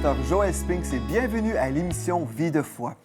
pasteur Joël Spinks et bienvenue à l'émission Vie de foi.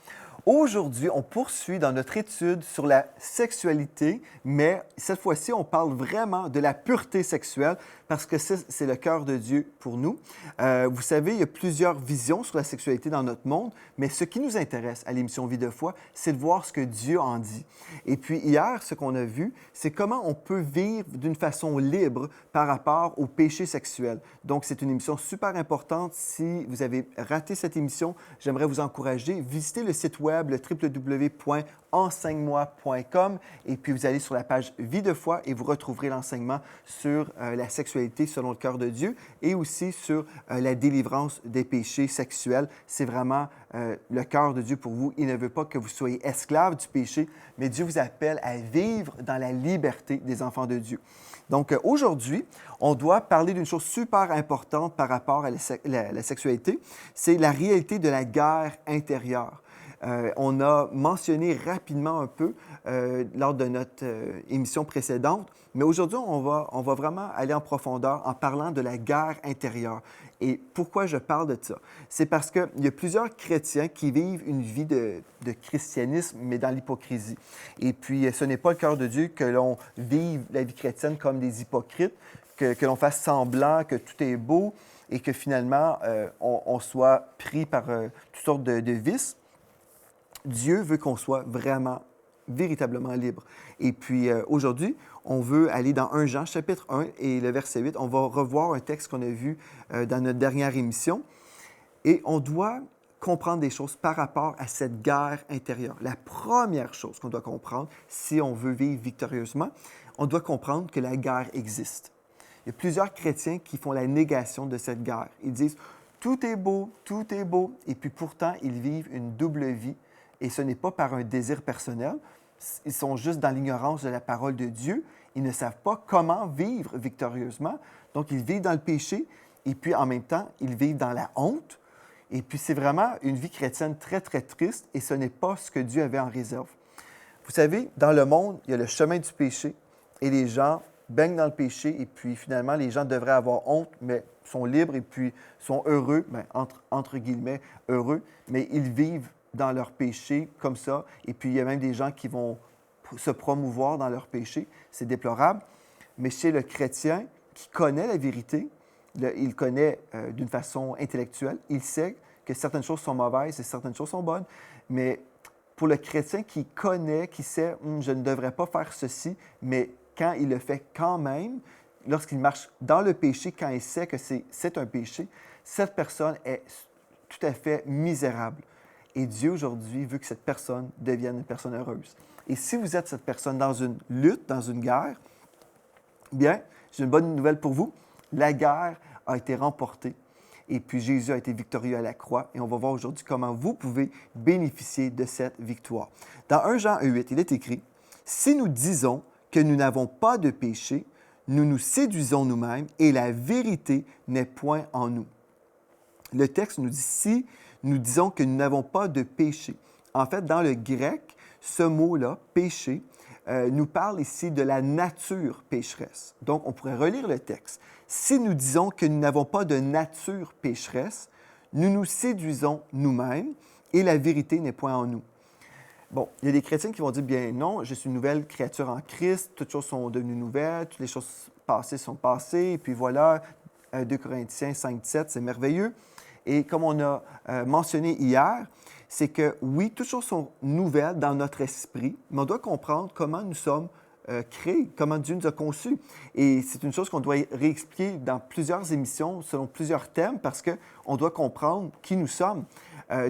Aujourd'hui, on poursuit dans notre étude sur la sexualité, mais cette fois-ci, on parle vraiment de la pureté sexuelle parce que c'est le cœur de Dieu pour nous. Vous savez, il y a plusieurs visions sur la sexualité dans notre monde, mais ce qui nous intéresse à l'émission Vie de foi, c'est de voir ce que Dieu en dit. Et puis hier, ce qu'on a vu, c'est comment on peut vivre d'une façon libre par rapport au péché sexuel. Donc, c'est une émission super importante. Si vous avez raté cette émission, j'aimerais vous encourager. Visitez le site web le www.enseigne-moi.com et puis vous allez sur la page Vie de foi et vous retrouverez l'enseignement sur la sexualité selon le cœur de Dieu et aussi sur la délivrance des péchés sexuels. C'est vraiment le cœur de Dieu pour vous. Il ne veut pas que vous soyez esclaves du péché, mais Dieu vous appelle à vivre dans la liberté des enfants de Dieu. Donc aujourd'hui, on doit parler d'une chose super importante par rapport à la sexualité, c'est la réalité de la guerre intérieure. On a mentionné rapidement un peu lors de notre émission précédente, mais aujourd'hui, on va vraiment aller en profondeur en parlant de la guerre intérieure. Et pourquoi je parle de ça? C'est parce qu'il y a plusieurs chrétiens qui vivent une vie de christianisme, mais dans l'hypocrisie. Et puis, ce n'est pas le cœur de Dieu que l'on vive la vie chrétienne comme des hypocrites, que l'on fasse semblant que tout est beau et que finalement, on soit pris par toutes sortes de vices. Dieu veut qu'on soit vraiment, véritablement libre. Et puis aujourd'hui, on veut aller dans 1 Jean, chapitre 1 et le verset 8. On va revoir un texte qu'on a vu dans notre dernière émission. Et on doit comprendre des choses par rapport à cette guerre intérieure. La première chose qu'on doit comprendre, si on veut vivre victorieusement, on doit comprendre que la guerre existe. Il y a plusieurs chrétiens qui font la négation de cette guerre. Ils disent « tout est beau, et puis pourtant, ils vivent une double vie. Et ce n'est pas par un désir personnel. Ils sont juste dans l'ignorance de la parole de Dieu. Ils ne savent pas comment vivre victorieusement. Donc, ils vivent dans le péché et puis en même temps, ils vivent dans la honte. Et puis, c'est vraiment une vie chrétienne très, très triste et ce n'est pas ce que Dieu avait en réserve. Vous savez, dans le monde, il y a le chemin du péché et les gens baignent dans le péché et puis finalement, les gens devraient avoir honte, mais sont libres et puis sont heureux, entre guillemets, heureux, mais ils vivent dans leur péché comme ça. Et puis, il y a même des gens qui vont se promouvoir dans leur péché. C'est déplorable. Mais chez le chrétien qui connaît la vérité, il connaît d'une façon intellectuelle, il sait que certaines choses sont mauvaises et certaines choses sont bonnes. Mais pour le chrétien qui connaît, qui sait, je ne devrais pas faire ceci, mais quand il le fait quand même, lorsqu'il marche dans le péché, quand il sait que c'est un péché, cette personne est tout à fait misérable. Et Dieu, aujourd'hui, veut que cette personne devienne une personne heureuse. Et si vous êtes cette personne dans une lutte, dans une guerre, bien, j'ai une bonne nouvelle pour vous. La guerre a été remportée et puis Jésus a été victorieux à la croix. Et on va voir aujourd'hui comment vous pouvez bénéficier de cette victoire. Dans 1 Jean 1,8, il est écrit « Si nous disons que nous n'avons pas de péché, nous nous séduisons nous-mêmes et la vérité n'est point en nous. » Le texte nous dit « Si nous disons que nous n'avons pas de péché. » En fait, dans le grec, ce mot-là, péché, nous parle ici de la nature pécheresse. Donc, on pourrait relire le texte. Si nous disons que nous n'avons pas de nature pécheresse, nous nous séduisons nous-mêmes et la vérité n'est point en nous. Bon, il y a des chrétiens qui vont dire, bien non, je suis une nouvelle créature en Christ, toutes choses sont devenues nouvelles, toutes les choses passées sont passées, et puis voilà, 2 Corinthiens 5-7, c'est merveilleux. Et comme on a mentionné hier, c'est que oui, toutes choses sont nouvelles dans notre esprit, mais on doit comprendre comment nous sommes créés, comment Dieu nous a conçus. Et c'est une chose qu'on doit réexpliquer dans plusieurs émissions, selon plusieurs thèmes, parce qu'on doit comprendre qui nous sommes.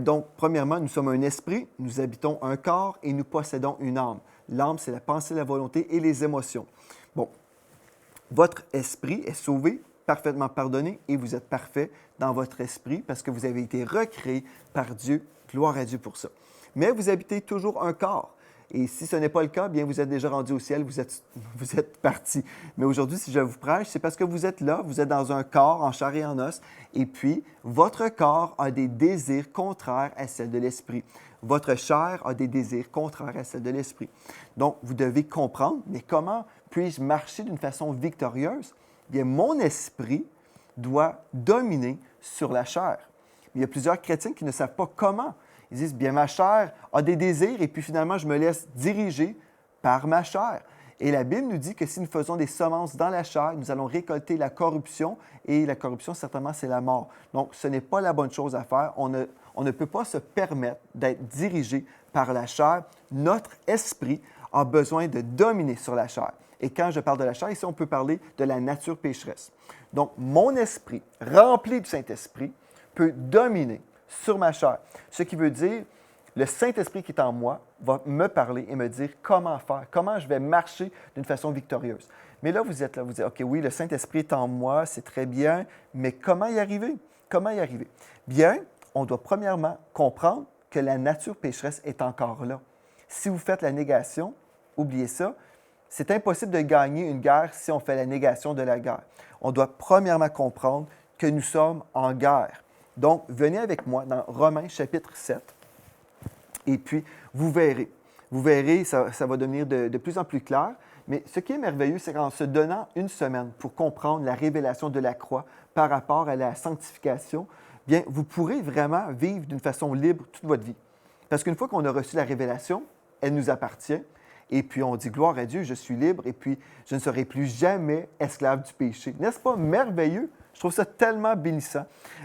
Donc, premièrement, nous sommes un esprit, nous habitons un corps et nous possédons une âme. L'âme, c'est la pensée, la volonté et les émotions. Bon, votre esprit est sauvé, parfaitement pardonné et vous êtes parfait dans votre esprit parce que vous avez été recréé par Dieu. Gloire à Dieu pour ça. Mais vous habitez toujours un corps. Et si ce n'est pas le cas, bien vous êtes déjà rendu au ciel, vous êtes parti. Mais aujourd'hui, si je vous prêche, c'est parce que vous êtes là, vous êtes dans un corps en chair et en os, et puis votre corps a des désirs contraires à celle de l'esprit. Votre chair a des désirs contraires à celle de l'esprit. Donc, vous devez comprendre, mais comment puis-je marcher d'une façon victorieuse? Bien, mon esprit doit dominer sur la chair. Mais il y a plusieurs chrétiens qui ne savent pas comment. Ils disent, bien, ma chair a des désirs et puis finalement, je me laisse diriger par ma chair. Et la Bible nous dit que si nous faisons des semences dans la chair, nous allons récolter la corruption et la corruption, certainement, c'est la mort. Donc, ce n'est pas la bonne chose à faire. On ne peut pas se permettre d'être dirigé par la chair. Notre esprit a besoin de dominer sur la chair. Et quand je parle de la chair, ici, on peut parler de la nature pécheresse. Donc, mon esprit, rempli du Saint-Esprit, peut dominer sur ma chair. Ce qui veut dire, le Saint-Esprit qui est en moi va me parler et me dire comment faire, comment je vais marcher d'une façon victorieuse. Mais là, vous êtes là, vous dites, OK, oui, le Saint-Esprit est en moi, c'est très bien, mais comment y arriver? Comment y arriver? Bien, on doit premièrement comprendre que la nature pécheresse est encore là. Si vous faites la négation, oubliez ça, c'est impossible de gagner une guerre si on fait la négation de la guerre. On doit premièrement comprendre que nous sommes en guerre. Donc, venez avec moi dans Romains chapitre 7, et puis vous verrez, ça va devenir de plus en plus clair. Mais ce qui est merveilleux, c'est qu'en se donnant une semaine pour comprendre la révélation de la croix par rapport à la sanctification, bien, vous pourrez vraiment vivre d'une façon libre toute votre vie. Parce qu'une fois qu'on a reçu la révélation, elle nous appartient. Et puis on dit, gloire à Dieu, je suis libre et puis je ne serai plus jamais esclave du péché. N'est-ce pas merveilleux? Je trouve ça tellement bénissant.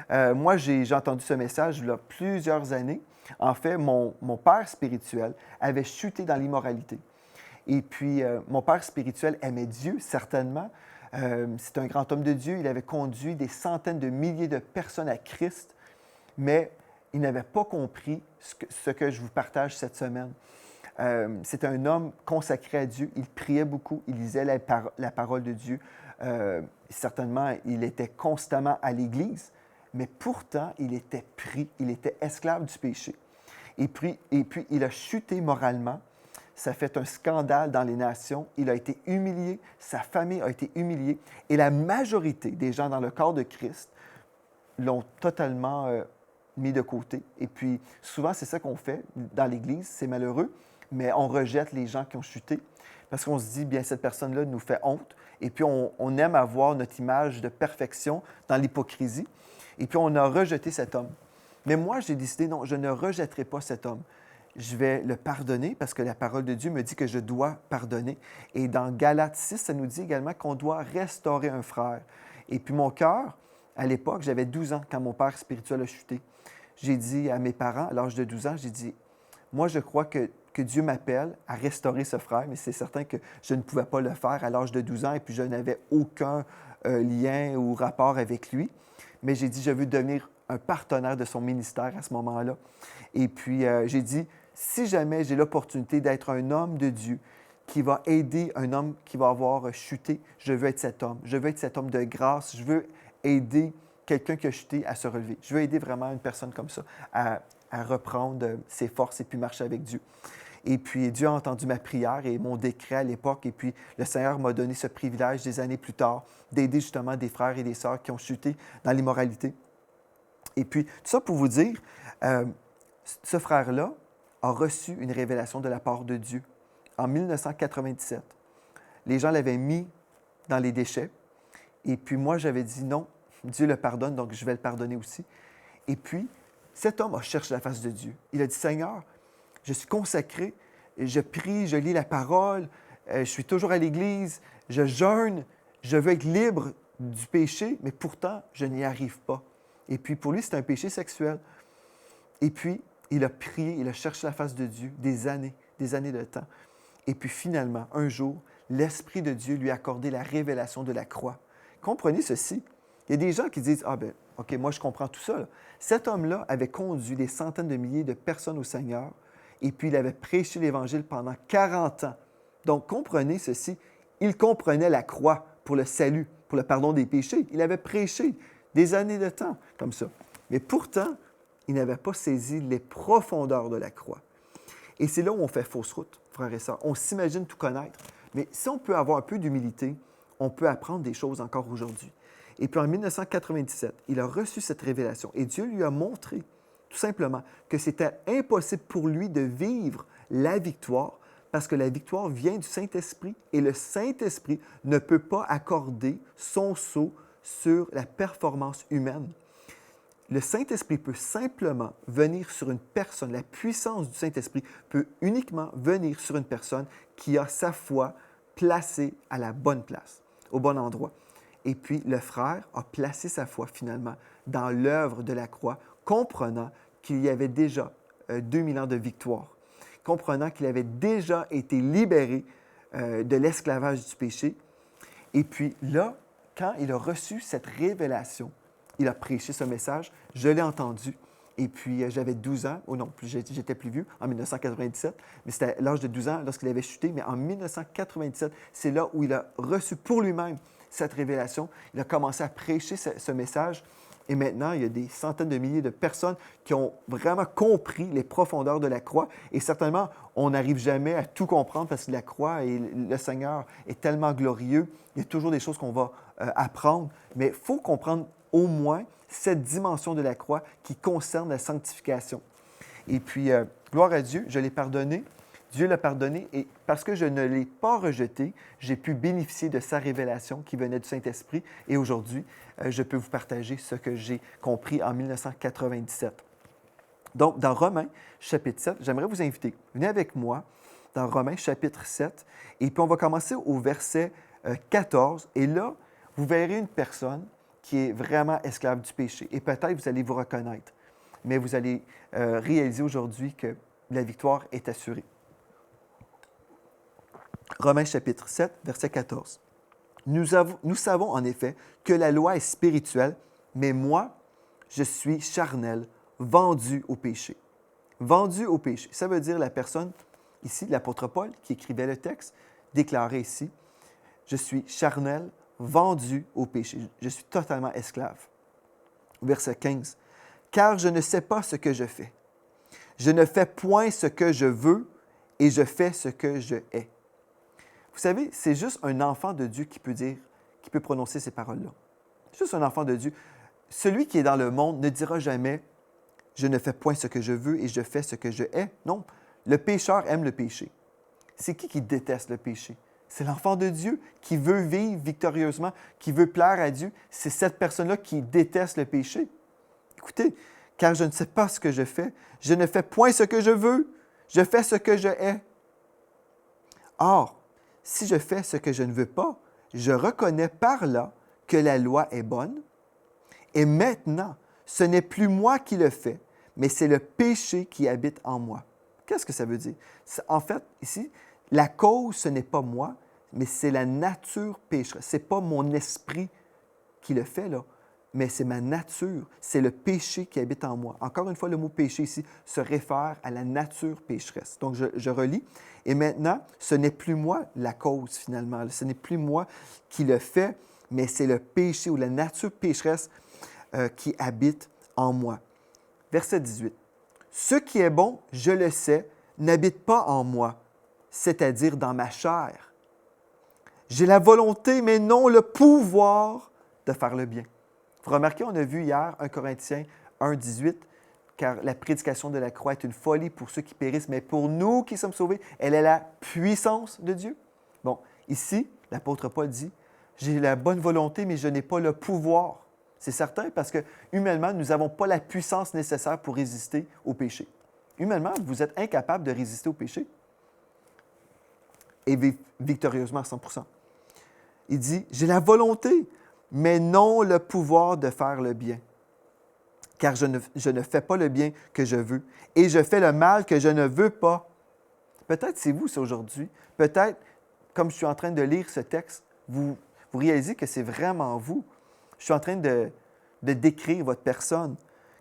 Moi, j'ai entendu ce message il y a plusieurs années. En fait, mon père spirituel avait chuté dans l'immoralité. Et puis, mon père spirituel aimait Dieu, certainement. C'est un grand homme de Dieu. Il avait conduit des centaines de milliers de personnes à Christ, mais il n'avait pas compris ce que je vous partage cette semaine. C'était un homme consacré à Dieu. Il priait beaucoup, il lisait la parole de Dieu. Certainement, il était constamment à l'Église, mais pourtant, il était pris, il était esclave du péché. Et puis, il a chuté moralement. Ça a fait un scandale dans les nations. Il a été humilié, sa famille a été humiliée. Et la majorité des gens dans le corps de Christ l'ont totalement mis de côté. Et puis, souvent, c'est ça qu'on fait dans l'Église. C'est malheureux, mais on rejette les gens qui ont chuté parce qu'on se dit, bien, cette personne-là nous fait honte. Et puis, on aime avoir notre image de perfection dans l'hypocrisie. Et puis, on a rejeté cet homme. Mais moi, j'ai décidé, non, je ne rejetterai pas cet homme. Je vais le pardonner parce que la parole de Dieu me dit que je dois pardonner. Et dans Galates 6, ça nous dit également qu'on doit restaurer un frère. Et puis, mon cœur, à l'époque, j'avais 12 ans quand mon père spirituel a chuté. J'ai dit à mes parents, à l'âge de 12 ans, j'ai dit, moi, je crois que Dieu m'appelle à restaurer ce frère, mais c'est certain que je ne pouvais pas le faire à l'âge de 12 ans et puis je n'avais aucun lien ou rapport avec lui. Mais j'ai dit, je veux devenir un partenaire de son ministère à ce moment-là. Et puis, j'ai dit, si jamais j'ai l'opportunité d'être un homme de Dieu qui va aider un homme qui va avoir chuté, je veux être cet homme. Je veux être cet homme de grâce. Je veux aider quelqu'un qui a chuté à se relever. Je veux aider vraiment une personne comme ça à reprendre ses forces et puis marcher avec Dieu. Et puis, Dieu a entendu ma prière et mon décret à l'époque. Et puis, le Seigneur m'a donné ce privilège des années plus tard d'aider justement des frères et des sœurs qui ont chuté dans l'immoralité. Et puis, tout ça pour vous dire, ce frère-là a reçu une révélation de la part de Dieu en 1997. Les gens l'avaient mis dans les déchets. Et puis, moi, j'avais dit non, Dieu le pardonne, donc je vais le pardonner aussi. Et puis, cet homme a cherché la face de Dieu. Il a dit, Seigneur, je suis consacré, je prie, je lis la parole, je suis toujours à l'Église, je jeûne, je veux être libre du péché, mais pourtant, je n'y arrive pas. Et puis, pour lui, c'est un péché sexuel. Et puis, il a prié, il a cherché la face de Dieu des années de temps. Et puis, finalement, un jour, l'Esprit de Dieu lui a accordé la révélation de la croix. Comprenez ceci. Il y a des gens qui disent, « Ah ben, OK, moi, je comprends tout ça. » Cet homme-là avait conduit des centaines de milliers de personnes au Seigneur et puis il avait prêché l'Évangile pendant 40 ans. Donc, comprenez ceci. Il comprenait la croix pour le salut, pour le pardon des péchés. Il avait prêché des années de temps comme ça. Mais pourtant, il n'avait pas saisi les profondeurs de la croix. Et c'est là où on fait fausse route, frères et sœurs. On s'imagine tout connaître. Mais si on peut avoir un peu d'humilité, on peut apprendre des choses encore aujourd'hui. Et puis en 1997, il a reçu cette révélation et Dieu lui a montré tout simplement que c'était impossible pour lui de vivre la victoire parce que la victoire vient du Saint-Esprit et le Saint-Esprit ne peut pas accorder son sceau sur la performance humaine. le Saint-Esprit peut simplement venir sur une personne. La puissance du Saint-Esprit peut uniquement venir sur une personne qui a sa foi placée à la bonne place, au bon endroit. Et puis, le frère a placé sa foi finalement dans l'œuvre de la croix, comprenant qu'il y avait déjà 2000 ans de victoire, comprenant qu'il avait déjà été libéré de l'esclavage du péché. Et puis là, quand il a reçu cette révélation, il a prêché ce message, je l'ai entendu. Et puis, j'avais 12 ans, ou non, j'étais plus vieux, en 1997, mais c'était à l'âge de 12 ans lorsqu'il avait chuté. Mais en 1997, c'est là où il a reçu pour lui-même cette révélation. Il a commencé à prêcher ce message. Et maintenant, il y a des centaines de milliers de personnes qui ont vraiment compris les profondeurs de la croix. Et certainement, on n'arrive jamais à tout comprendre parce que la croix et le Seigneur est tellement glorieux. Il y a toujours des choses qu'on va apprendre. Mais il faut comprendre au moins cette dimension de la croix qui concerne la sanctification. Et puis, gloire à Dieu, je l'ai pardonné. Dieu l'a pardonné et parce que je ne l'ai pas rejeté, j'ai pu bénéficier de sa révélation qui venait du Saint-Esprit. Et aujourd'hui, je peux vous partager ce que j'ai compris en 1997. Donc, dans Romains, chapitre 7, j'aimerais vous inviter. Venez avec moi dans Romains, chapitre 7. Et puis, on va commencer au verset 14. Et là, vous verrez une personne qui est vraiment esclave du péché. Et peut-être vous allez vous reconnaître. Mais vous allez réaliser aujourd'hui que la victoire est assurée. Romains chapitre 7, verset 14. Nous savons en effet que la loi est spirituelle, mais moi, je suis charnel, vendu au péché. Vendu au péché. Ça veut dire la personne, ici, l'apôtre Paul, qui écrivait le texte, déclarait ici, je suis charnel, vendu au péché. Je suis totalement esclave. Verset 15. Car je ne sais pas ce que je fais. Je ne fais point ce que je veux et je fais ce que je hais. Vous savez, c'est juste un enfant de Dieu qui peut prononcer ces paroles-là. Juste un enfant de Dieu. Celui qui est dans le monde ne dira jamais « Je ne fais point ce que je veux et je fais ce que je hais ». Non, le pécheur aime le péché. C'est qui déteste le péché? C'est l'enfant de Dieu qui veut vivre victorieusement, qui veut plaire à Dieu. C'est cette personne-là qui déteste le péché. Écoutez, car je ne sais pas ce que je fais, je ne fais point ce que je veux, je fais ce que je hais. Or, si je fais ce que je ne veux pas, je reconnais par là que la loi est bonne. Et maintenant, ce n'est plus moi qui le fais, mais c'est le péché qui habite en moi. Qu'est-ce que ça veut dire? En fait, ici, la cause, ce n'est pas moi, mais c'est la nature pécheresse. Ce n'est pas mon esprit qui le fait, là, mais c'est ma nature. C'est le péché qui habite en moi. Encore une fois, le mot péché ici se réfère à la nature pécheresse. Donc, je relis. Et maintenant, ce n'est plus moi la cause, finalement. Ce n'est plus moi qui le fait, mais c'est le péché ou la nature pécheresse qui habite en moi. Verset 18. Ce qui est bon, je le sais, n'habite pas en moi, c'est-à-dire dans ma chair. J'ai la volonté, mais non le pouvoir de faire le bien. Vous remarquez, on a vu hier 1 Corinthiens 1, 18, car la prédication de la croix est une folie pour ceux qui périssent, mais pour nous qui sommes sauvés, elle est la puissance de Dieu. Bon, ici, l'apôtre Paul dit, j'ai la bonne volonté, mais je n'ai pas le pouvoir. C'est certain parce que humainement, nous n'avons pas la puissance nécessaire pour résister au péché. Humainement, vous êtes incapable de résister au péché et vivre victorieusement à 100%. Il dit, j'ai la volonté, mais non le pouvoir de faire le bien. Car je ne fais pas le bien que je veux, et je fais le mal que je ne veux pas. Peut-être c'est vous, ça, aujourd'hui. Peut-être, comme je suis en train de lire ce texte, vous réalisez que c'est vraiment vous. Je suis en train de décrire votre personne.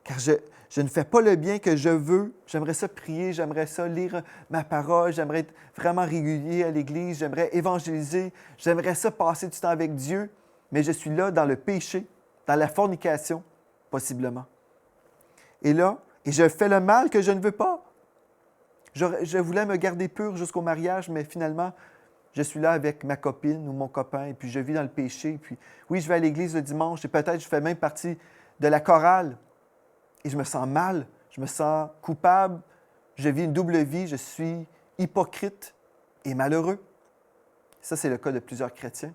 Car je ne fais pas le bien que je veux. J'aimerais ça prier, j'aimerais ça lire ma parole, j'aimerais être vraiment régulier à l'Église, j'aimerais évangéliser, j'aimerais ça passer du temps avec Dieu. Mais je suis là dans le péché, dans la fornication, possiblement. Et là, je fais le mal que je ne veux pas. Je voulais me garder pur jusqu'au mariage, mais finalement, je suis là avec ma copine ou mon copain, et puis je vis dans le péché. Puis oui, je vais à l'église le dimanche, et peut-être je fais même partie de la chorale. Et je me sens mal, je me sens coupable, je vis une double vie, je suis hypocrite et malheureux. Ça, c'est le cas de plusieurs chrétiens.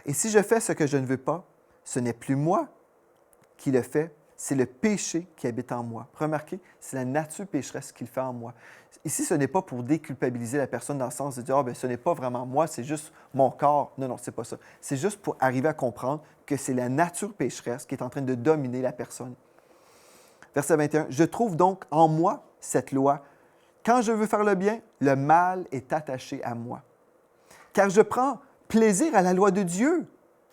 Et si je fais ce que je ne veux pas, ce n'est plus moi, qui le fait, c'est le péché qui habite en moi. Remarquez, c'est la nature pécheresse qui le fait en moi. Ici, ce n'est pas pour déculpabiliser la personne dans le sens de dire « Ah, bien, ce n'est pas vraiment moi, c'est juste mon corps. » Non, non, c'est pas ça. C'est juste pour arriver à comprendre que c'est la nature pécheresse qui est en train de dominer la personne. Verset 21. « Je trouve donc en moi cette loi. Quand je veux faire le bien, le mal est attaché à moi. Car je prends plaisir à la loi de Dieu. »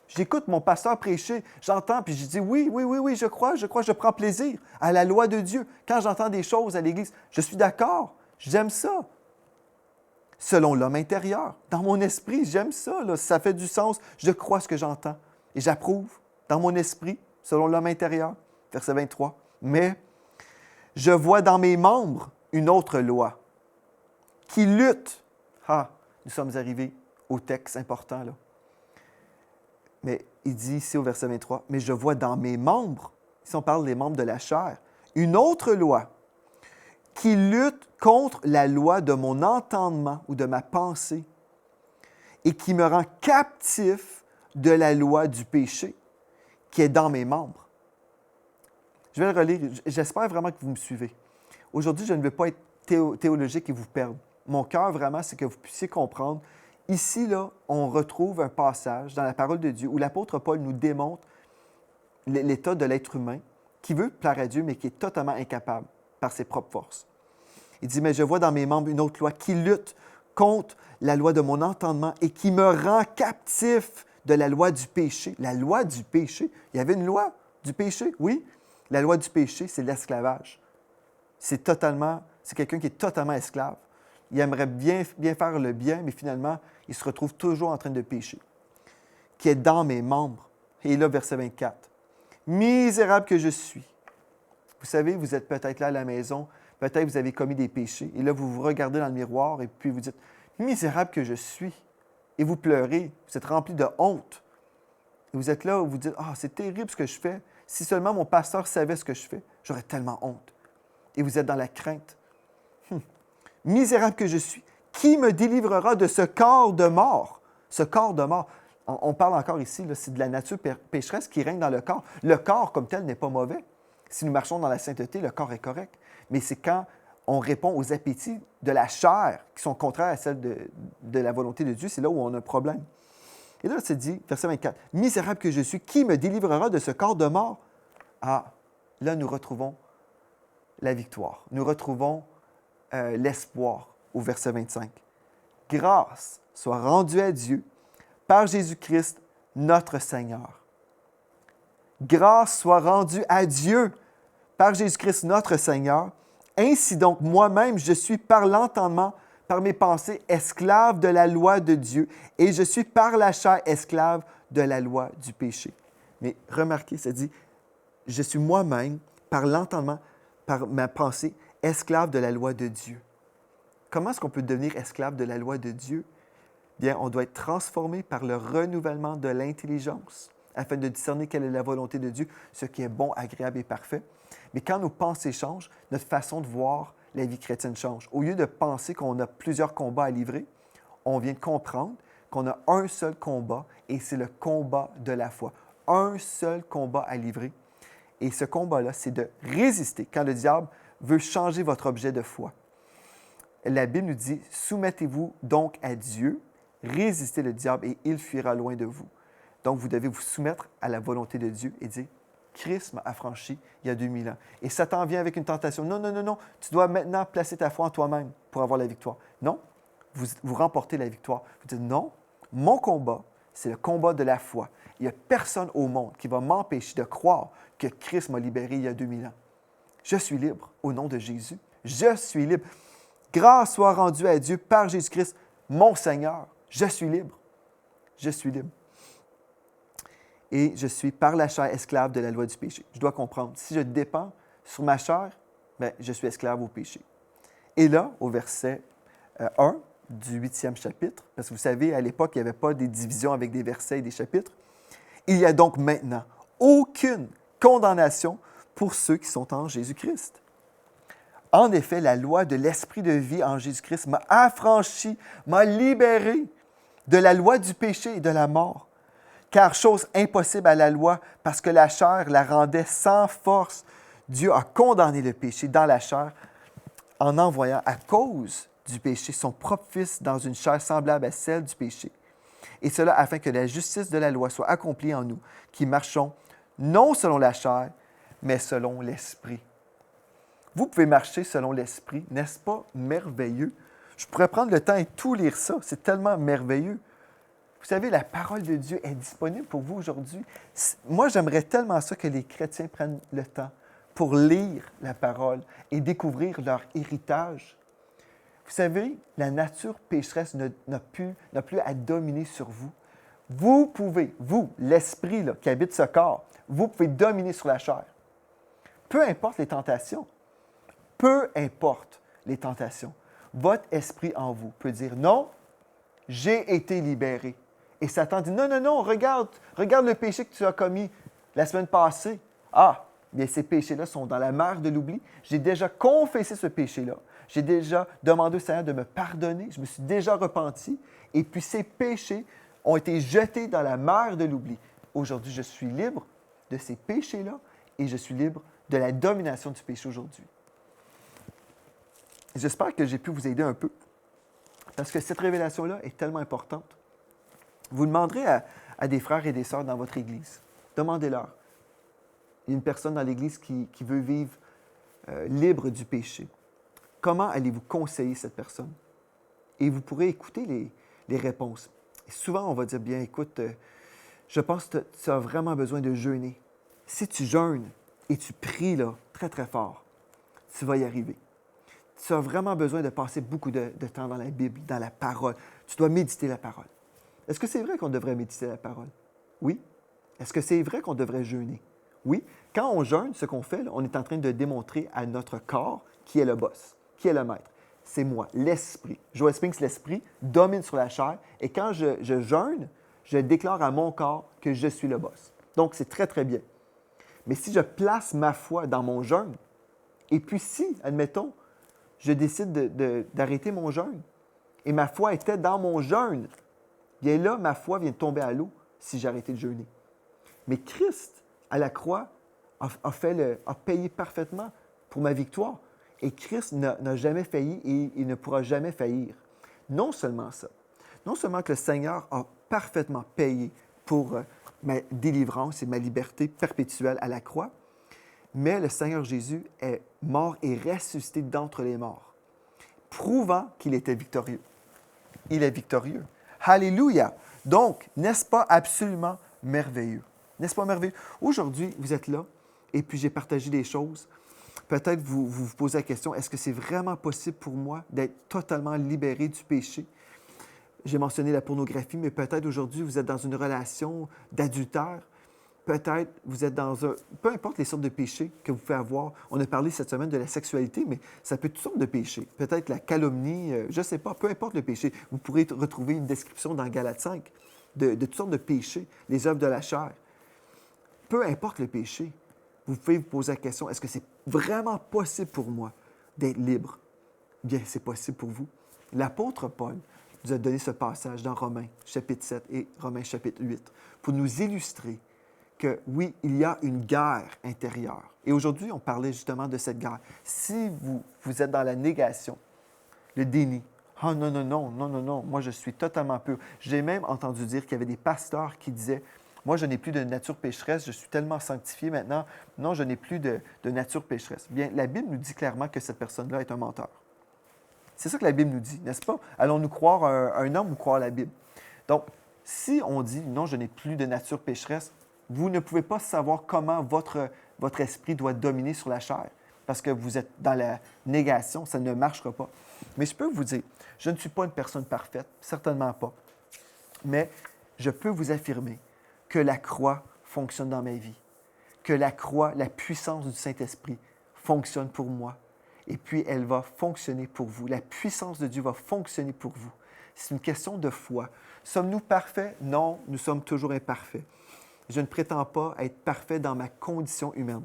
J'écoute mon pasteur prêcher, j'entends, puis je dis oui, je crois, je prends plaisir à la loi de Dieu. Quand j'entends des choses à l'Église, je suis d'accord, j'aime ça. Selon l'homme intérieur, dans mon esprit, j'aime ça, là, ça fait du sens, je crois ce que j'entends et j'approuve dans mon esprit, selon l'homme intérieur. Verset 23. Mais je vois dans mes membres une autre loi qui lutte. Ah, nous sommes arrivés au texte important, là. Mais il dit ici au verset 23, « Mais je vois dans mes membres, si on parle des membres de la chair, une autre loi qui lutte contre la loi de mon entendement ou de ma pensée et qui me rend captif de la loi du péché qui est dans mes membres. » Je vais le relire. J'espère vraiment que vous me suivez. Aujourd'hui, je ne veux pas être théologique et vous perdre. Mon cœur, vraiment, c'est que vous puissiez comprendre. Ici, là, on retrouve un passage dans la parole de Dieu où l'apôtre Paul nous démontre l'état de l'être humain qui veut plaire à Dieu, mais qui est totalement incapable par ses propres forces. Il dit, « Mais je vois dans mes membres une autre loi qui lutte contre la loi de mon entendement et qui me rend captif de la loi du péché. » La loi du péché. Il y avait une loi du péché, oui. La loi du péché, c'est l'esclavage. C'est quelqu'un qui est totalement esclave. Il aimerait bien faire le bien, mais finalement, il se retrouve toujours en train de pécher. Qui est dans mes membres. Et là, verset 24. « Misérable que je suis. » Vous savez, vous êtes peut-être là à la maison, peut-être vous avez commis des péchés, et là, vous vous regardez dans le miroir et puis vous dites « Misérable que je suis. » Et vous pleurez, vous êtes rempli de honte. Et vous êtes là où vous dites « Ah, c'est terrible ce que je fais. Si seulement mon pasteur savait ce que je fais, j'aurais tellement honte. » Et vous êtes dans la crainte. Misérable que je suis, qui me délivrera de ce corps de mort? Ce corps de mort. On parle encore ici, là, c'est de la nature pécheresse qui règne dans le corps. Le corps, comme tel, n'est pas mauvais. Si nous marchons dans la sainteté, le corps est correct. Mais c'est quand on répond aux appétits de la chair qui sont contraires à celles de la volonté de Dieu, c'est là où on a un problème. Et là, c'est dit, verset 24, « Misérable que je suis, qui me délivrera de ce corps de mort? » Ah, là, nous retrouvons la victoire. Nous retrouvons l'espoir au verset 25. « Grâce soit rendue à Dieu par Jésus-Christ, notre Seigneur. » Grâce soit rendue à Dieu par Jésus-Christ, notre Seigneur. Ainsi donc, moi-même, je suis par l'entendement, par mes pensées, esclave de la loi de Dieu, et je suis par la chair esclave de la loi du péché. Mais remarquez, ça dit, je suis moi-même, par l'entendement, par ma pensée, esclave de la loi de Dieu. Comment est-ce qu'on peut devenir esclave de la loi de Dieu? Bien, on doit être transformé par le renouvellement de l'intelligence afin de discerner quelle est la volonté de Dieu, ce qui est bon, agréable et parfait. Mais quand nos pensées changent, notre façon de voir la vie chrétienne change. Au lieu de penser qu'on a plusieurs combats à livrer, on vient de comprendre qu'on a un seul combat et c'est le combat de la foi. Un seul combat à livrer. Et ce combat-là, c'est de résister quand le diable veut changer votre objet de foi. La Bible nous dit, « Soumettez-vous donc à Dieu, résistez le diable et il fuira loin de vous. » Donc, vous devez vous soumettre à la volonté de Dieu et dire, « Christ m'a affranchi il y a 2000 ans. » Et Satan vient avec une tentation. « Non, non, non, non, tu dois maintenant placer ta foi en toi-même pour avoir la victoire. » Non, vous remportez la victoire. Vous dites, « Non, mon combat, c'est le combat de la foi. Il n'y a personne au monde qui va m'empêcher de croire que Christ m'a libéré il y a 2000 ans. Je suis libre au nom de Jésus. Je suis libre. Grâce soit rendue à Dieu par Jésus-Christ, mon Seigneur. Je suis libre. Je suis libre. Et je suis par la chair esclave de la loi du péché. Je dois comprendre. Si je dépends sur ma chair, bien, je suis esclave au péché. Et là, au verset 1 du 8e chapitre, parce que vous savez, à l'époque, il n'y avait pas des divisions avec des versets et des chapitres, il n'y a donc maintenant aucune condamnation pour ceux qui sont en Jésus-Christ. En effet, la loi de l'esprit de vie en Jésus-Christ m'a affranchi, m'a libéré de la loi du péché et de la mort. Car chose impossible à la loi, parce que la chair la rendait sans force, Dieu a condamné le péché dans la chair en envoyant à cause du péché son propre Fils dans une chair semblable à celle du péché. Et cela afin que la justice de la loi soit accomplie en nous, qui marchons non selon la chair, mais selon l'Esprit. Vous pouvez marcher selon l'Esprit, n'est-ce pas merveilleux? Je pourrais prendre le temps et tout lire ça, c'est tellement merveilleux. Vous savez, la parole de Dieu est disponible pour vous aujourd'hui. Moi, j'aimerais tellement ça que les chrétiens prennent le temps pour lire la parole et découvrir leur héritage. Vous savez, la nature pécheresse n'a plus à dominer sur vous. Vous pouvez, vous, l'esprit là, qui habite ce corps, vous pouvez dominer sur la chair. Peu importe les tentations, peu importe les tentations, votre esprit en vous peut dire non, j'ai été libéré. Et Satan dit non, non, non, regarde le péché que tu as commis la semaine passée. Ah, bien ces péchés-là sont dans la mer de l'oubli. J'ai déjà confessé ce péché-là. J'ai déjà demandé au Seigneur de me pardonner. Je me suis déjà repenti. Et puis ces péchés ont été jetés dans la mer de l'oubli. Aujourd'hui, je suis libre de ces péchés-là et je suis libre de la domination du péché aujourd'hui. J'espère que j'ai pu vous aider un peu parce que cette révélation-là est tellement importante. Vous demanderez à des frères et des sœurs dans votre Église. Demandez-leur. Il y a une personne dans l'Église qui veut vivre libre du péché. Comment allez-vous conseiller cette personne? Et vous pourrez écouter les réponses. Et souvent, on va dire, bien, écoute, je pense que tu as vraiment besoin de jeûner. Si tu jeûnes et tu pries là, très, très fort, tu vas y arriver. Tu as vraiment besoin de passer beaucoup de temps dans la Bible, dans la parole. Tu dois méditer la parole. Est-ce que c'est vrai qu'on devrait méditer la parole? Oui. Est-ce que c'est vrai qu'on devrait jeûner? Oui. Quand on jeûne, ce qu'on fait, là, on est en train de démontrer à notre corps qui est le boss, qui est le maître. C'est moi, l'esprit. Joel Spinks, l'esprit, domine sur la chair. Et quand je jeûne, je déclare à mon corps que je suis le boss. Donc, c'est très, très bien. Mais si je place ma foi dans mon jeûne, et puis si, admettons, je décide d'arrêter mon jeûne, et ma foi était dans mon jeûne, bien là, ma foi vient de tomber à l'eau si j'ai arrêté de jeûner. Mais Christ, à la croix, a payé parfaitement pour ma victoire. Et Christ n'a jamais failli et il ne pourra jamais faillir. Non seulement ça, non seulement que le Seigneur a parfaitement payé pour ma délivrance et ma liberté perpétuelle à la croix, mais le Seigneur Jésus est mort et ressuscité d'entre les morts, prouvant qu'il était victorieux. Il est victorieux. Alléluia! Donc, n'est-ce pas absolument merveilleux? N'est-ce pas merveilleux? Aujourd'hui, vous êtes là et puis j'ai partagé des choses. Peut-être vous posez la question, est-ce que c'est vraiment possible pour moi d'être totalement libéré du péché? J'ai mentionné la pornographie, mais peut-être aujourd'hui vous êtes dans une relation d'adultère. Peut-être vous êtes dans un... Peu importe les sortes de péchés que vous pouvez avoir. On a parlé cette semaine de la sexualité, mais ça peut être toutes sortes de péchés. Peut-être la calomnie, je ne sais pas, peu importe le péché. Vous pourrez retrouver une description dans Galates 5 de toutes sortes de péchés, les œuvres de la chair. Peu importe le péché, vous pouvez vous poser la question, est-ce que c'est vraiment possible pour moi d'être libre? Bien, c'est possible pour vous. L'apôtre Paul nous a donné ce passage dans Romains chapitre 7 et Romains chapitre 8 pour nous illustrer que oui, il y a une guerre intérieure. Et aujourd'hui, on parlait justement de cette guerre. Si vous êtes dans la négation, le déni, « Ah non, non, non, non, non, non, moi je suis totalement pur. » J'ai même entendu dire qu'il y avait des pasteurs qui disaient, « Moi je n'ai plus de nature pécheresse, je suis tellement sanctifié maintenant, non, je n'ai plus de nature pécheresse. » Bien, la Bible nous dit clairement que cette personne-là est un menteur. C'est ça que la Bible nous dit, n'est-ce pas? Allons-nous croire un homme ou croire la Bible? Donc, si on dit, « Non, je n'ai plus de nature pécheresse », vous ne pouvez pas savoir comment votre esprit doit dominer sur la chair parce que vous êtes dans la négation, ça ne marchera pas. Mais je peux vous dire, je ne suis pas une personne parfaite, certainement pas, mais je peux vous affirmer que la croix fonctionne dans ma vie, que la croix, la puissance du Saint-Esprit fonctionne pour moi, et puis elle va fonctionner pour vous. La puissance de Dieu va fonctionner pour vous. C'est une question de foi. Sommes-nous parfaits? Non, nous sommes toujours imparfaits. Je ne prétends pas être parfait dans ma condition humaine.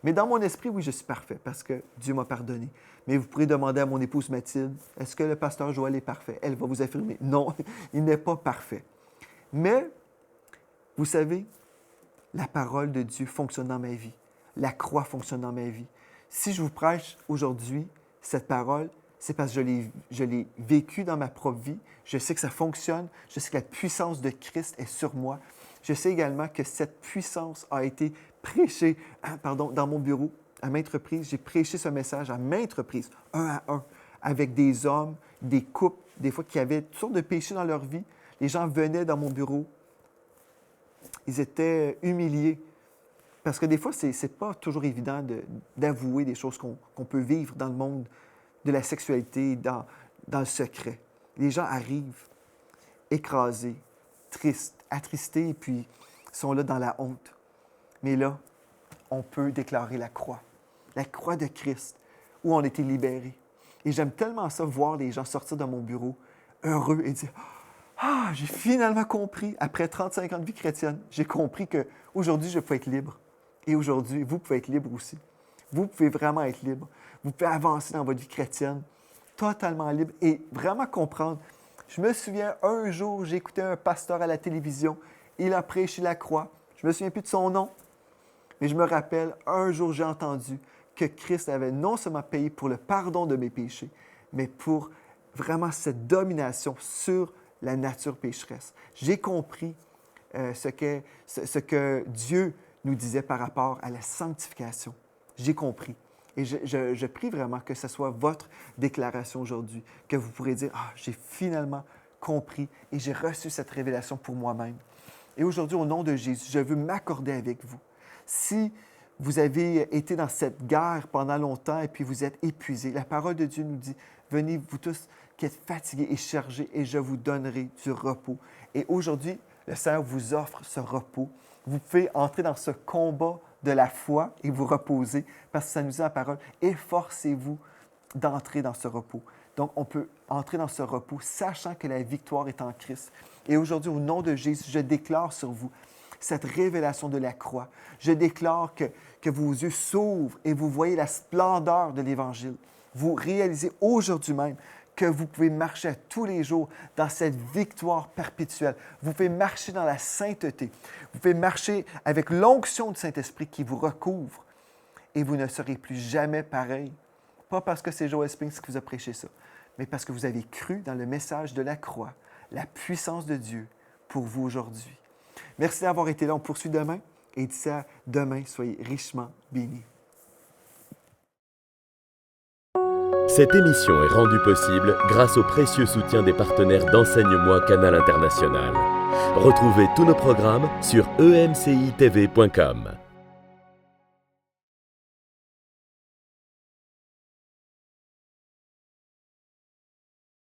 Mais dans mon esprit, oui, je suis parfait parce que Dieu m'a pardonné. Mais vous pourrez demander à mon épouse Mathilde, est-ce que le pasteur Joël est parfait? Elle va vous affirmer, non, il n'est pas parfait. Mais Vous savez, la parole de Dieu fonctionne dans ma vie. La croix fonctionne dans ma vie. Si je vous prêche aujourd'hui cette parole, c'est parce que je l'ai vécue dans ma propre vie. Je sais que ça fonctionne. Je sais que la puissance de Christ est sur moi. Je sais également que cette puissance a été prêchée dans mon bureau à maintes reprises. J'ai prêché ce message à maintes reprises, un à un, avec des hommes, des couples, des fois qui avaient toutes sortes de péchés dans leur vie. Les gens venaient dans mon bureau. Ils étaient humiliés. Parce que des fois, ce n'est pas toujours évident d'avouer des choses qu'on peut vivre dans le monde de la sexualité, dans le secret. Les gens arrivent écrasés, tristes, attristés, et puis sont là dans la honte. Mais là, on peut déclarer la croix de Christ, où on a été libérés. Et j'aime tellement ça, voir les gens sortir de mon bureau heureux et dire « Ah, j'ai finalement compris, après 35 ans de vie chrétienne, j'ai compris qu'aujourd'hui, je peux être libre. Et aujourd'hui, vous pouvez être libre aussi. Vous pouvez vraiment être libre. Vous pouvez avancer dans votre vie chrétienne, totalement libre et vraiment comprendre. Je me souviens, un jour, j'ai écouté un pasteur à la télévision. Il a prêché la croix. Je ne me souviens plus de son nom, mais je me rappelle, un jour, j'ai entendu que Christ avait non seulement payé pour le pardon de mes péchés, mais pour vraiment cette domination sur la nature pécheresse. J'ai compris ce que Dieu nous disait par rapport à la sanctification. J'ai compris. Et je prie vraiment que ce soit votre déclaration aujourd'hui, que vous pourrez dire « Ah, j'ai finalement compris et j'ai reçu cette révélation pour moi-même. » Et aujourd'hui, au nom de Jésus, je veux m'accorder avec vous. Si vous avez été dans cette guerre pendant longtemps et puis vous êtes épuisé, la parole de Dieu nous dit « Venez, vous tous qui êtes fatigués et chargés, et je vous donnerai du repos. » Et aujourd'hui, le Seigneur vous offre ce repos. Vous pouvez entrer dans ce combat de la foi et vous reposer, parce que ça nous dit la parole, efforcez-vous d'entrer dans ce repos. Donc, on peut entrer dans ce repos, sachant que la victoire est en Christ. Et aujourd'hui, au nom de Jésus, je déclare sur vous cette révélation de la croix. Je déclare que vos yeux s'ouvrent et vous voyez la splendeur de l'Évangile. Vous réalisez aujourd'hui même que vous pouvez marcher à tous les jours dans cette victoire perpétuelle. Vous pouvez marcher dans la sainteté. Vous pouvez marcher avec l'onction du Saint-Esprit qui vous recouvre. Et vous ne serez plus jamais pareil. Pas parce que c'est Joel Spinks qui vous a prêché ça, mais parce que vous avez cru dans le message de la croix, la puissance de Dieu pour vous aujourd'hui. Merci d'avoir été là. On poursuit demain. Et d'ici à demain, soyez richement bénis. Cette émission est rendue possible grâce au précieux soutien des partenaires d'Enseigne-moi Canal International. Retrouvez tous nos programmes sur emcitv.com.